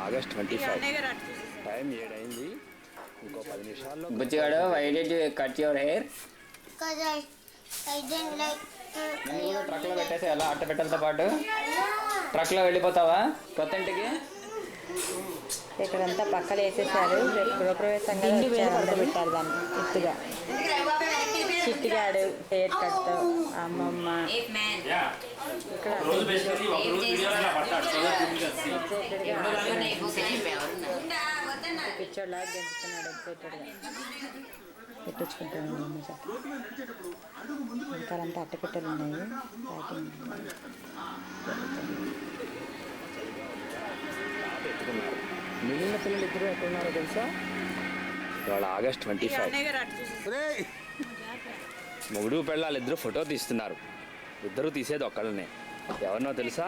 August 25 time 7 అయింది. ఇంకో 10 నిమిషాల్లో బుచ్చిగాడు, why did you cut your hair? Because I didn't like నిన్ను కూడా ట్రక్లో పెట్టేసి ఎలా అట్ట పెట్టలతో పాటు ట్రక్లో వెళ్ళిపోతావా కొత్త ఇంటికి? ఇక్కడంతా పక్కలు వేసేసారు. రేపు గృహప్రవేశం పెట్టారు దాన్ని ఎత్తుగా. చిట్టిగాడు హెయిర్ కట్, అమ్మమ్మ పిచ్చోడ్లా గెంటుతున్నాడు ఎక్సైటెడ్గా పెట్టించుకుంటాను. ఇంకాలంతా అట్టపెట్టెలు ఉన్నాయి. ప్యాకింగ్ మిగిలిన పిల్లలు ఇద్దరు ఎక్కడున్నారో తెలుసా? ఇవాళ ఆగస్ట్ 25. మొగుడు పెళ్ళాలు ఇద్దరు ఫోటో తీస్తున్నారు. ఇద్దరు తీసేది ఒక్కళ్ళనే. ఎవరినో తెలుసా?